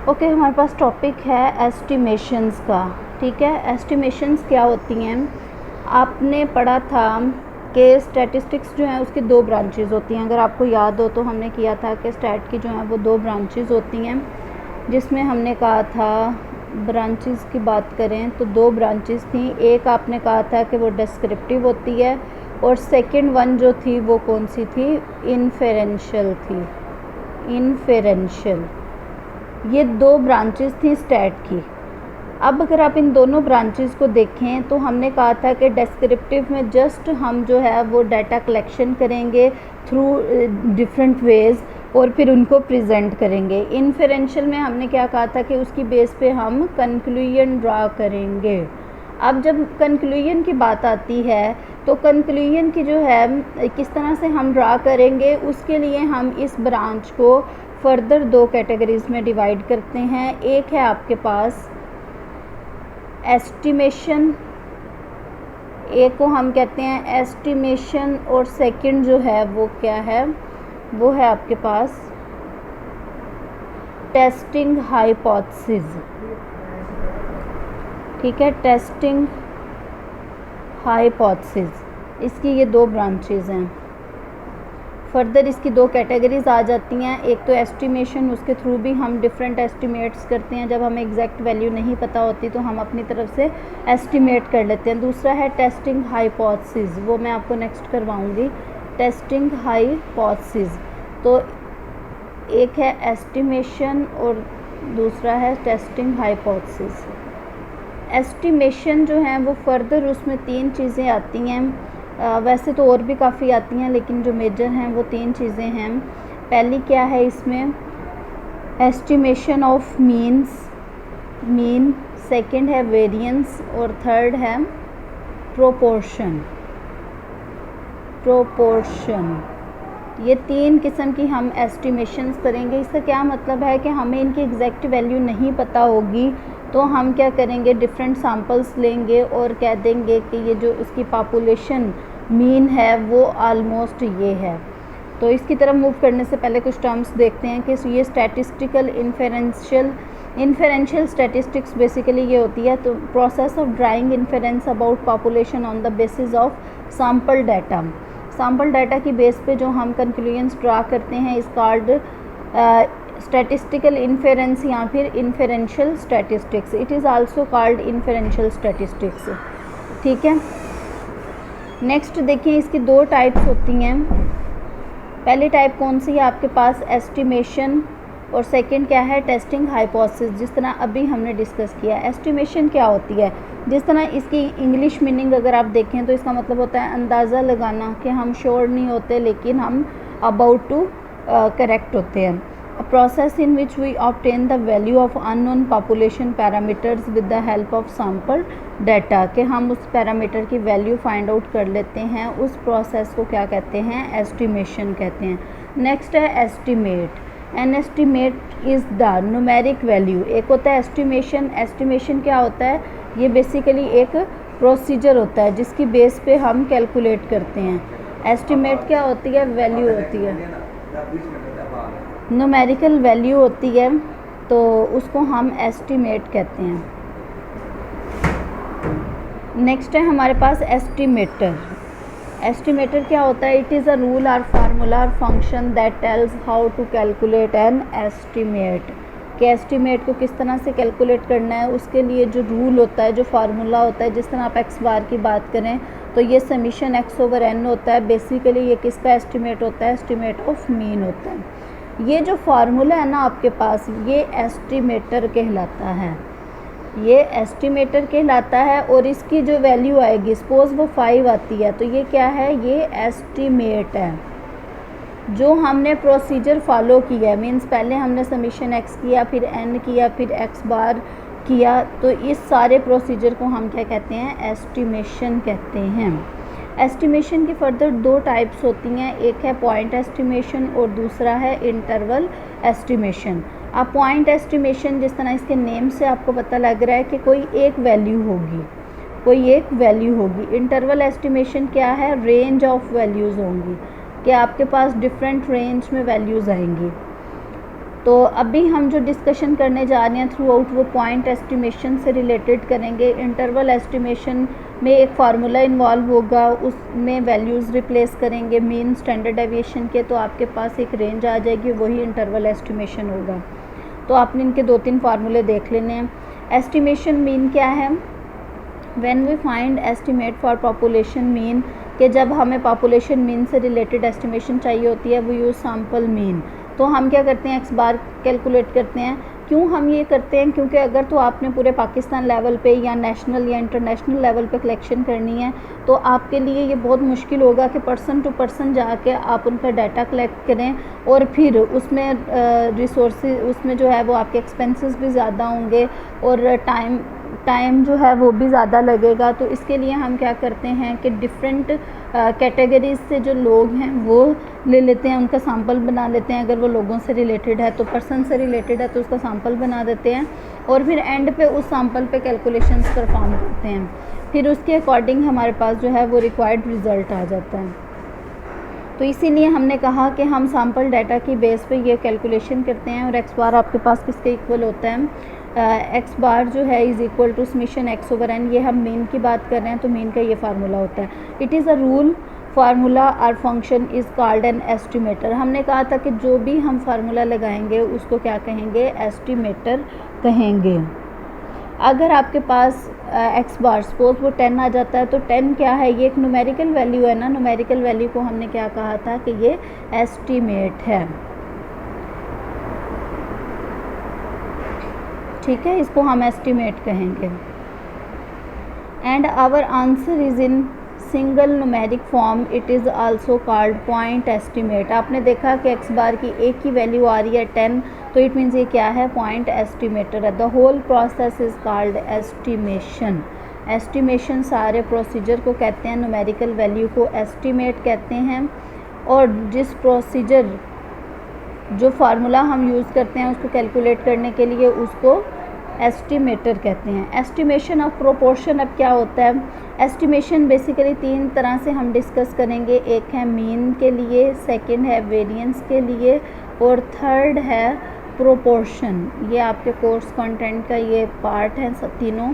Okay, हमारे पास topic है estimations का। ठीक है, एस्टिमेशंस क्या होती हैं? आपने पढ़ा था कि स्टैटिस्टिक्स जो है उसकी दो ब्रांचेस होती हैं। अगर आपको याद हो तो हमने किया था कि स्टैट की जो है वो दो ब्रांचेस होती हैं, जिसमें हमने कहा था ब्रांचेस की बात करें तो दो ब्रांचेस थी। एक आपने कहा था कि वो डिस्क्रिप्टिव होती है और सेकंड वन जो थी वो कौन सी थी? इन्फेरेंशियल थी। इन्फेरेंशियल, ये दो ब्रांचेस थी स्टैट की। अब अगर आप इन दोनों ब्रांचेस को देखें तो हमने कहा था कि डिस्क्रिप्टिव में जस्ट हम जो है वो डाटा कलेक्शन करेंगे थ्रू डिफरेंट वेज और फिर उनको प्रेजेंट करेंगे। इन्फेरेंशियल में हमने क्या कहा था कि उसकी बेस पे हम कंक्लूजन ड्रा करेंगे। अब जब कंक्लूजन की बात आती है तो कंक्लूजन की जो है किस तरह से हम ड्रा करेंगे, उसके लिए हम इस ब्रांच को फर्दर दो कैटेगरीज में डिवाइड करते हैं। एक है आपके पास एस्टिमेशन, एक को हम कहते हैं एस्टिमेशन, और सेकंड जो है वो क्या है? वो है आपके पास टेस्टिंग हाइपोथेसिस। ठीक है, टेस्टिंग हाइपोथेसिस, इसकी ये दो ब्रांचेज हैं। फर्दर इसकी दो कैटेगरीज आ जाती हैं। एक तो एस्टिमेशन, उसके थ्रू भी हम डिफरेंट एस्टिमेट्स करते हैं। जब हमें एग्जैक्ट वैल्यू नहीं पता होती तो हम अपनी तरफ से एस्टिमेट कर लेते हैं। दूसरा है टेस्टिंग हाइपोथेसिस, वो मैं आपको नेक्स्ट करवाऊंगी। टेस्टिंग हाइपोथेसिस, तो एक है एस्टिमेशन और दूसरा है टेस्टिंग हाइपोथेसिस। एस्टिमेशन जो है वो फर्दर उसमें तीन चीज़ें आती हैं। वैसे तो और भी काफ़ी आती हैं, लेकिन जो मेजर हैं वो तीन चीज़ें हैं। पहली क्या है इसमें? एस्टिमेशन ऑफ मीन, सेकंड है वेरिएंस और थर्ड है प्रोपोर्शन। ये तीन किस्म की हम एस्टिमेशंस करेंगे। इसका क्या मतलब है कि हमें इनकी एग्जैक्ट वैल्यू नहीं पता होगी तो हम क्या करेंगे, डिफरेंट सैम्पल्स लेंगे और कह देंगे कि ये जो इसकी पॉपुलेशन मीन है वो ऑलमोस्ट ये है। तो इसकी तरफ मूव करने से पहले कुछ टर्म्स देखते हैं कि ये स्टैटिस्टिकल इन्फेरेंशियल स्टैटिस्टिक्स बेसिकली ये होती है तो process of drawing inference about population on the basis of sample data. Sample data की बेस पे जो हम कंक्लूजन्स ड्रा करते हैं इस कॉल्ड स्टैटिस्टिकल इन्फेरेंस या फिर inferential statistics. It is also called inferential statistics. ठीक है, नेक्स्ट देखिए, इसकी दो टाइप्स होती हैं। पहली टाइप कौन सी है आपके पास? एस्टिमेशन, और सेकंड क्या है? टेस्टिंग हाइपोथेसिस, जिस तरह अभी हमने डिस्कस किया। एस्टिमेशन क्या होती है? जिस तरह इसकी इंग्लिश मीनिंग अगर आप देखें तो इसका मतलब होता है अंदाज़ा लगाना, कि हम श्योर नहीं होते लेकिन हम अबाउट टू करेक्ट होते हैं। A process in which we obtain the value of unknown population parameters with the help of sample data, कि हम उस पैरामीटर की वैल्यू फाइंड आउट कर लेते हैं। उस प्रोसेस को क्या कहते हैं? एस्टिमेशन कहते हैं। नेक्स्ट है estimate. An estimate is the numeric value. एक होता है एस्टिमेशन। एस्टिमेशन क्या होता है? ये बेसिकली एक प्रोसीजर होता है जिसकी बेस पे हम कैलकुलेट करते हैं। एस्टिमेट क्या होती है? वैल्यू होती है, न्यूमेरिकल वैल्यू होती है, तो उसको हम एस्टिमेट कहते हैं। नेक्स्ट है हमारे पास एस्टिमेटर। एस्टिमेटर क्या होता है? इट इज़ अ रूल और फार्मूला और function that tells how to calculate an estimate. कि एस्टिमेट को किस तरह से कैलकुलेट करना है, उसके लिए जो रूल होता है, जो फार्मूला होता है। जिस तरह आप एक्स बार की बात करें तो ये समीशन एक्स ओवर एन होता है। बेसिकली ये किसका एस्टिमेट होता है? एस्टिमेट ऑफ मीन होता है। ये जो फार्मूला है ना आपके पास, ये एस्टिमेटर कहलाता है। ये एस्टिमेटर कहलाता है और इसकी जो वैल्यू आएगी, सपोज वो 5 आती है, तो ये क्या है? ये एस्टिमेट है। जो हमने प्रोसीजर फॉलो किया है, मीन्स पहले हमने समीशन एक्स किया, फिर एन किया, फिर एक्स बार किया, तो इस सारे प्रोसीजर को हम क्या कहते हैं? एस्टिमेशन कहते हैं। एस्टिमेशन की फर्दर दो टाइप्स होती हैं। एक है पॉइंट एस्टिमेशन और दूसरा है इंटरवल एस्टिमेशन। अब पॉइंट एस्टिमेशन, जिस तरह इसके नेम से आपको पता लग रहा है कि कोई एक वैल्यू होगी। इंटरवल एस्टिमेशन क्या है? रेंज ऑफ वैल्यूज़ होंगी, कि आपके पास डिफरेंट रेंज में वैल्यूज़ आएंगी। तो अभी हम जो डिस्कशन करने जा रहे हैं थ्रू आउट वो पॉइंट एस्टिमेशन से रिलेटेड करेंगे। इंटरवल एस्टिमेशन में एक फार्मूला इन्वॉल्व होगा, उसमें वैल्यूज़ रिप्लेस करेंगे मीन स्टैंडर्ड डेविएशन के, तो आपके पास एक रेंज आ जाएगी, वही इंटरवल एस्टिमेशन होगा। तो आपने इनके 2-3 फार्मूले देख लेने हैं। एस्टिमेशन मीन क्या है? When we find estimate for population mean, कि जब हमें पॉपुलेशन मीन से रिलेटेड एस्टिमेशन चाहिए होती है, वो यूज़ सैम्पल मीन। तो हम क्या करते हैं, एक्स बार कैलकुलेट करते हैं। क्यों हम ये करते हैं? क्योंकि अगर तो आपने पूरे पाकिस्तान लेवल पे या नेशनल या इंटरनेशनल लेवल पे कलेक्शन करनी है, तो आपके लिए ये बहुत मुश्किल होगा कि पर्सन टू पर्सन जाके आप उनका डाटा कलेक्ट करें, और फिर उसमें रिसोर्सेज, उसमें जो है वो आपके एक्सपेंसेस भी ज़्यादा होंगे और टाइम जो है वो भी ज़्यादा लगेगा। तो इसके लिए हम क्या करते हैं कि डिफरेंट कैटेगरीज से जो लोग हैं वो ले लेते हैं, उनका सैंपल बना लेते हैं। अगर वो लोगों से रिलेटेड है तो पर्सन से रिलेटेड है तो उसका सैंपल बना देते हैं, और फिर एंड पे उस सैंपल पे कैलकुलेशंस परफॉर्म करते हैं। फिर उसके अकॉर्डिंग हमारे पास जो है वो रिक्वायर्ड रिज़ल्ट आ जाता है। तो इसीलिए हमने कहा कि हम सैम्पल डाटा की बेस पे ये कैलकुलेशन करते हैं। और एक्स बार आपके पास किसके इक्वल होता है? एक्स बार जो है is equal to summation X over N. ये हम मीन की बात कर रहे हैं तो मीन का ये फार्मूला होता है। It is a rule formula or function is called an estimator. हमने कहा था कि जो भी हम फार्मूला लगाएंगे उसको क्या कहेंगे? एस्टिमेटर कहेंगे। अगर आपके पास एक्स बार सपोज वो 10 आ जाता है, तो 10 क्या है? ये एक न्यूमेरिकल वैल्यू है ना। न्यूमेरिकल वैल्यू को हमने क्या कहा था कि ये एस्टिमेट है, ठीक है, इसको हम एस्टिमेट कहेंगे। And our answer is in single numeric form, it is also called point estimate. आपने देखा कि एक्स बार की एक ही वैल्यू आ रही है 10, तो इट मीन्स ये क्या है? पॉइंट एस्टिमेटर है। The whole process is called estimation. Estimation सारे प्रोसीजर को कहते हैं, न्यूमेरिकल वैल्यू को एस्टिमेट कहते हैं। और जिस प्रोसीजर, जो फार्मूला हम यूज़ करते हैं उसको कैलकुलेट करने के लिए, उसको एस्टिमेटर कहते हैं। एस्टिमेशन ऑफ प्रोपोर्शन अब क्या होता है? एस्टिमेशन बेसिकली 3 तरह से हम डिस्कस करेंगे। एक है मीन के लिए, सेकंड है वेरिएंस के लिए, और थर्ड है प्रोपोर्शन। ये आपके कोर्स कंटेंट का ये पार्ट है सब तीनों।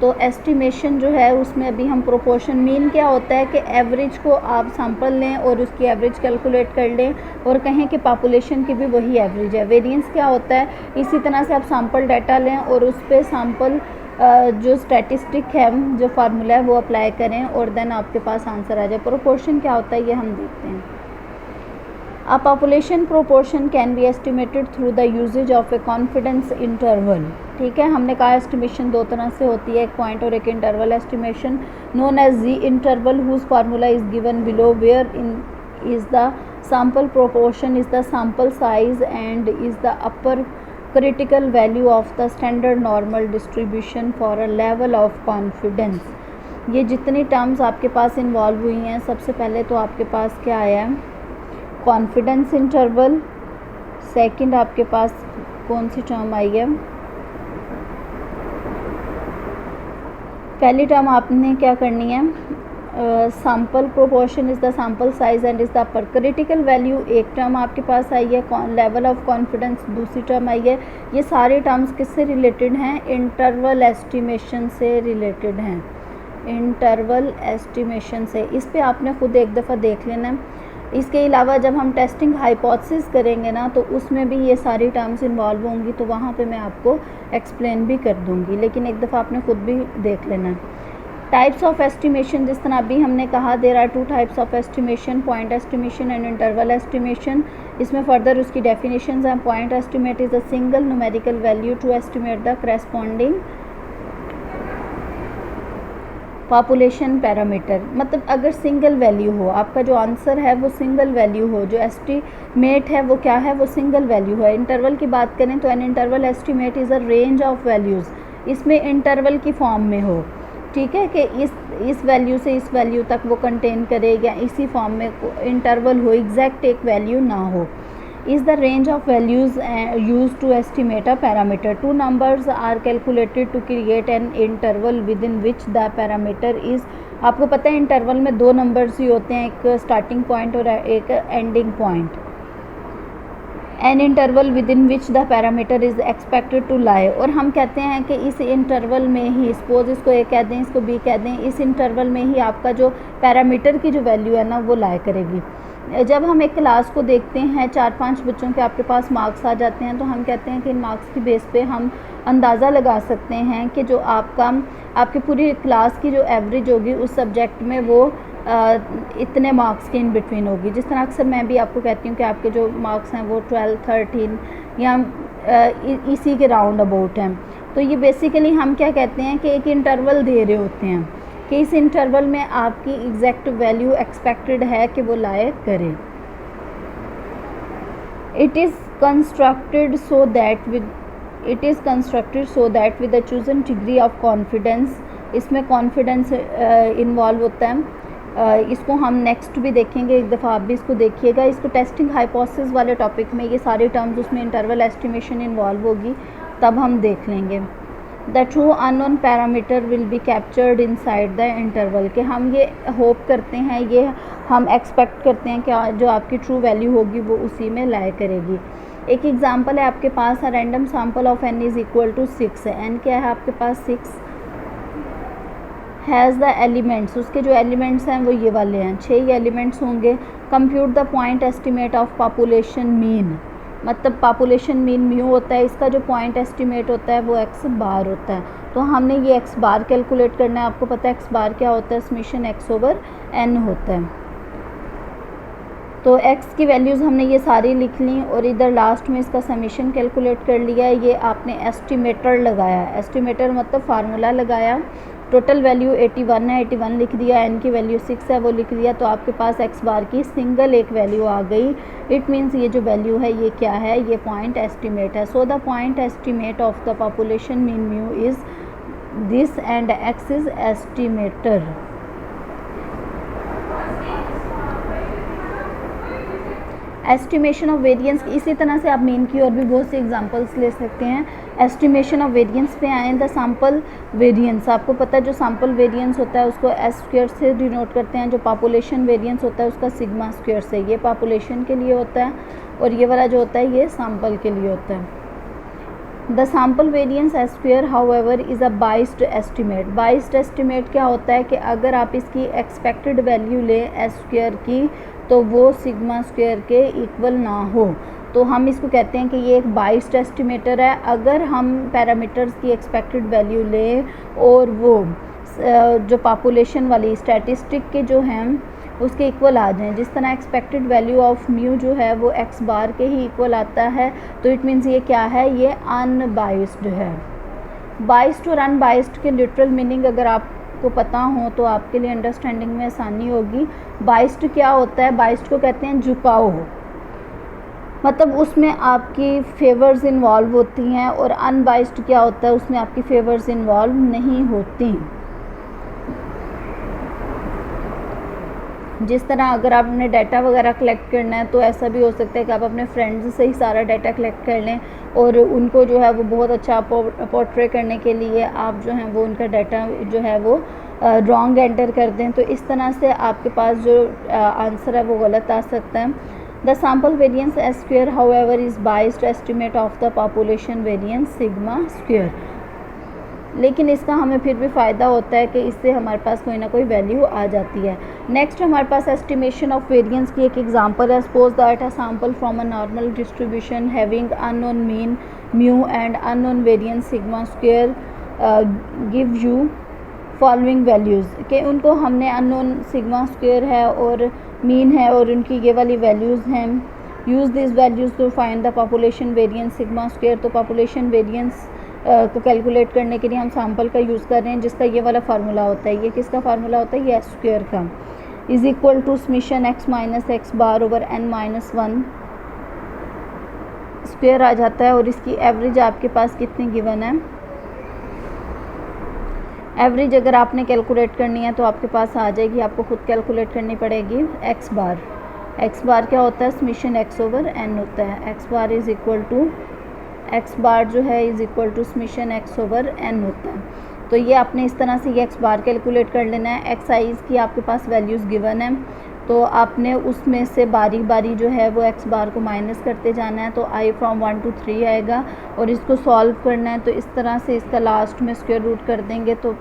तो एस्टिमेशन जो है उसमें अभी हम प्रोपोर्शन, मीन क्या होता है कि एवरेज को आप सैंपल लें और उसकी एवरेज कैलकुलेट कर लें और कहें कि पॉपुलेशन की भी वही एवरेज है। वेरिएंस क्या होता है? इसी तरह से आप सैंपल डाटा लें और उस पर सैंपल जो स्टैटिस्टिक है, जो फार्मूला है वो अप्लाई करें और देन आपके पास आंसर आ जाए। प्रोपोर्शन क्या होता है ये हम देखते हैं। A population proportion can be estimated through the usage of a confidence interval। ठीक है, हमने कहा एस्टिमेशन 2 तरह से होती है, एक पॉइंट और एक interval estimation, known as G interval, whose formula is given below, wherein is the sample proportion is the sample size and is the upper critical value of the standard normal distribution for a level of confidence. ये जितनी terms आपके पास involve हुई हैं, सबसे पहले तो आपके पास क्या आया है? Confidence interval. सेकंड आपके पास कौन सी टर्म आई है? पहली टर्म आपने क्या करनी है? Sample proportion is the sample size and is the upper critical value, एक टर्म आपके पास आई है। लेवल ऑफ कॉन्फिडेंस दूसरी टर्म आई है। ये सारे टर्म्स किससे रिलेटेड हैं? इंटरवल एस्टिमेशन से रिलेटेड हैं, इंटरवल एस्टिमेशन से। इस पर आपने खुद एक दफ़ा देख लेना है। इसके अलावा जब हम टेस्टिंग हाइपोथेसिस करेंगे ना, तो उसमें भी ये सारी टर्म्स इन्वॉल्व होंगी, तो वहाँ पे मैं आपको एक्सप्लेन भी कर दूँगी, लेकिन एक दफ़ा आपने खुद भी देख लेना। टाइप्स ऑफ एस्टिमेशन, जिस तरह अभी हमने कहा there are 2 types of estimation, point estimation and interval estimation. इसमें फर्दर उसकी डेफिनेशंस हैं। Point estimate is a single numerical value to estimate the corresponding population parameter. मतलब अगर सिंगल वैल्यू हो, आपका जो आंसर है वो सिंगल वैल्यू हो, जो एस्टीमेट है वो क्या है? वो सिंगल वैल्यू है। इंटरवल की बात करें तो an interval estimate is a range of values, इसमें इंटरवल की फॉर्म में हो, ठीक है, कि इस वैल्यू से इस वैल्यू तक वो कंटेन करे, या इसी फॉर्म में इंटरवल हो, एग्जैक्ट एक वैल्यू ना हो। is the range of values used to estimate a parameter. 2 numbers are calculated to create an interval within which the parameter is। आपको पता है इंटरवल में 2 नंबर्स ही होते हैं, एक स्टार्टिंग पॉइंट और एक ending point. An interval within which the parameter is expected to lie, और हम कहते हैं कि इस इंटरवल में ही, सपोज इसको ए कह दें, इसको बी कह दें, इस इंटरवल में ही आपका जो पैरामीटर की जो वैल्यू है ना वो लाई करेगी। जब हम एक क्लास को देखते हैं, 4-5 बच्चों के आपके पास मार्क्स आ जाते हैं, तो हम कहते हैं कि इन मार्क्स की बेस पे हम अंदाज़ा लगा सकते हैं कि जो आपकी पूरी क्लास की जो एवरेज होगी उस सब्जेक्ट में वो इतने मार्क्स के इन बिटवीन होगी। जिस तरह अक्सर मैं भी आपको कहती हूँ कि आपके जो मार्क्स हैं वो 12, 13 या इसी के राउंड अबाउट हैं। तो ये बेसिकली हम क्या कहते हैं कि एक इंटरवल दे रहे होते हैं कि इस इंटरवल में आपकी एग्जैक्ट वैल्यू एक्सपेक्टेड है कि वो लाए करे। It is constructed so that with the chosen degree of confidence, इसमें कॉन्फिडेंस इन्वॉल्व होता है। इसको हम नेक्स्ट भी देखेंगे, एक दफ़ा आप भी इसको देखिएगा। इसको टेस्टिंग हाइपोथेसिस वाले टॉपिक में ये सारे टर्म्स, उसमें इंटरवल एस्टिमेशन इन्वॉल्व होगी, तब हम देख लेंगे। The true unknown parameter will be captured inside the interval, कि हम ये होप करते हैं, ये हम एक्सपेक्ट करते हैं कि जो आपकी ट्रू वैल्यू होगी वो उसी में लाई करेगी। एक एग्जांपल है आपके पास, a random sample of n is equal to 6 है। n क्या है आपके पास 6, हैज़ द एलिमेंट्स, उसके जो एलिमेंट्स हैं वो ये वाले हैं, 6 ही एलिमेंट्स होंगे। Compute the point estimate of population mean, मतलब पॉपुलेशन मीन म्यू होता है, इसका जो पॉइंट एस्टिमेट होता है वो x बार होता है। तो हमने ये x बार कैलकुलेट करना है। आपको पता है x बार क्या होता है, समेशन x ओवर n होता है। तो x की वैल्यूज़ हमने ये सारी लिख ली और इधर लास्ट में इसका समेशन कैलकुलेट कर लिया। ये आपने एस्टिमेटर लगाया, एस्टिमेटर मतलब फार्मूला लगाया। टोटल वैल्यू 81 है, 81 लिख दिया, n की वैल्यू 6 है वो लिख दिया, तो आपके पास x बार की सिंगल एक वैल्यू आ गई। इट मीन्स ये जो वैल्यू है ये क्या है, ये पॉइंट एस्टिमेट है। So the point estimate of the population mean mu is this and x is estimator. Estimation of variance, इसी तरह से आप मीन की और भी बहुत से एग्जांपल्स ले सकते हैं। एस्टिमेशन ऑफ वेरिएंस पे आए, द सैम्पल वेरिएंस, आपको पता है जो सैम्पल वेरिएंस होता है उसको एस स्क्वायर से डिनोट करते हैं। जो पॉपुलेशन वेरिएंस होता है उसका सिग्मा स्क्वायर से, ये पॉपुलेशन के लिए होता है और ये वाला जो होता है ये सैम्पल के लिए होता है। The sample variance S square however is a biased estimate. Biased estimate क्या होता है कि अगर आप इसकी एक्सपेक्टेड वैल्यू लें एस स्क्वायर की तो वो सिग्मा स्क्वायर के इक्वल ना हो, तो हम इसको कहते हैं कि ये एक बाइस्ड एस्टिमेटर है। अगर हम पैरामीटर्स की एक्सपेक्टेड वैल्यू लें और वो जो पॉपुलेशन वाली स्टैटिस्टिक के जो हैं उसके इक्वल आ जाएं, जिस तरह एक्सपेक्टेड वैल्यू ऑफ म्यू जो है वो x बार के ही इक्वल आता है, तो इट मीन्स ये क्या है, ये अनबाइस्ड है। बाइस्ड और अनबाइस्ड के लिटरल मीनिंग अगर आपको पता हो तो आपके लिए अंडरस्टैंडिंग में आसानी होगी। बाइस्ड क्या होता है, बाइस्ड को कहते हैं झुकाव, मतलब उसमें आपकी फेवर्स इन्वॉल्व होती हैं, और अनबाइस्ड क्या होता है, उसमें आपकी फेवर्स इन्वॉल्व नहीं होती। जिस तरह अगर आपने डाटा वगैरह कलेक्ट करना है तो ऐसा भी हो सकता है कि आप अपने फ्रेंड्स से ही सारा डाटा कलेक्ट कर लें और उनको जो है वो बहुत अच्छा पोर्ट्रे करने के लिए आप जो हैं वो उनका डाटा जो है वो रॉन्ग एंटर कर दें, तो इस तरह से आपके पास जो आंसर है वो गलत आ सकता है। The sample variance S square however is biased estimate of the population variance sigma square, लेकिन इसका हमें फिर भी फ़ायदा होता है कि इससे हमारे पास कोई ना कोई वैल्यू आ जाती है। नेक्स्ट हमारे पास एस्टिमेशन ऑफ वेरिएंस की एक एग्जांपल है। Suppose that a sample from a normal distribution having unknown mean mu and unknown variance sigma square give you following values, कि उनको हमने अननोन सिग्मा स्क्वायर है और मीन है और उनकी ये वाली वैल्यूज़ हैं। Use this values to find the population variance sigma square, तो पॉपुलेशन वेरिएंस को कैलकुलेट करने के लिए हम सैम्पल का यूज़ कर रहे हैं जिसका ये वाला फार्मूला होता है। ये किसका फार्मूला होता है, ये एस स्क्वायर का, is equal to summation x minus x bar over n minus 1 square आ जाता है। और इसकी एवरेज आपके पास कितनी गिवन है, एवरेज अगर आपने कैलकुलेट करनी है तो आपके पास आ जाएगी, आपको खुद कैलकुलेट करनी पड़ेगी। x बार, x बार क्या होता है, समेशन x ओवर n होता है। x bar is equal to, x bar जो है is equal to summation x over n होता है। तो ये आपने इस तरह से ये x बार कैलकुलेट कर लेना है। एक्स आइज़ की आपके पास वैल्यूज़ गिवन है, तो आपने उसमें से बारी बारी जो है वो एक्स बार को माइनस करते जाना है। तो आई फ्रॉम 1 to 3 आएगा और इसको सॉल्व करना है। तो इस तरह से इसका लास्ट में स्क्वायर रूट कर देंगे। तो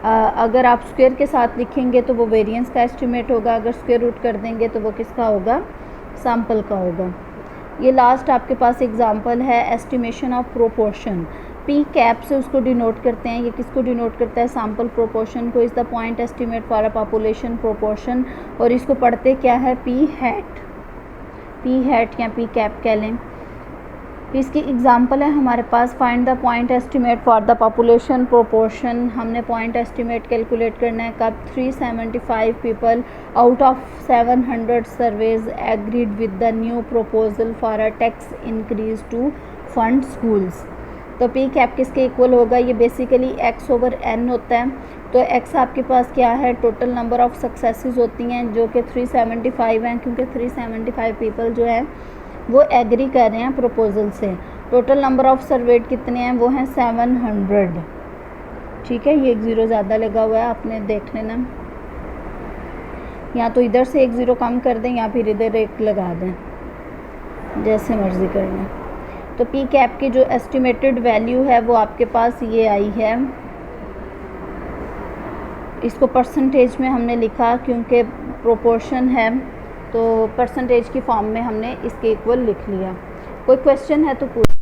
अगर आप स्क्वायर के साथ लिखेंगे तो वो वेरिएंस का एस्टिमेट होगा, अगर स्क्वायर रूट कर देंगे तो वो किसका होगा, सैम्पल का होगा। ये लास्ट आपके पास एग्जांपल है estimation of proportion. P cap से उसको डिनोट करते हैं। ये किसको डिनोट करता है, सैम्पल प्रोपोर्शन को। Is the point estimate for a population proportion. और इसको पढ़ते क्या है, पी हैट या पी कैप कह लें। इसकी एग्जांपल है हमारे पास, find the point estimate for the population proportion. हमने पॉइंट एस्टिमेट कैलकुलेट करना है कब, 375 people out of 700 surveys agreed with the new proposal for a tax increase to fund schools. तो पी कैप किसके इक्वल होगा, ये बेसिकली x ओवर n होता है। तो x आपके पास क्या है, टोटल नंबर ऑफ़ सक्सेसेस होती हैं जो कि 375 हैं, क्योंकि 375 पीपल जो है वो एग्री कर रहे हैं प्रपोजल से। टोटल नंबर ऑफ़ सर्वेड कितने हैं, वो हैं 700। ठीक है, ये एक ज़ीरो ज़्यादा लगा हुआ है, आपने देख लेना, या तो इधर से एक ज़ीरो कम कर दें या फिर इधर एक लगा दें, जैसे मर्ज़ी कर लें। तो पी कैप की जो एस्टिमेटेड वैल्यू है वो आपके पास ये आई है। इसको परसेंटेज में हमने लिखा क्योंकि प्रोपोर्शन है, तो परसेंटेज की फॉर्म में हमने इसके इक्वल लिख लिया। कोई क्वेश्चन है तो पूछ।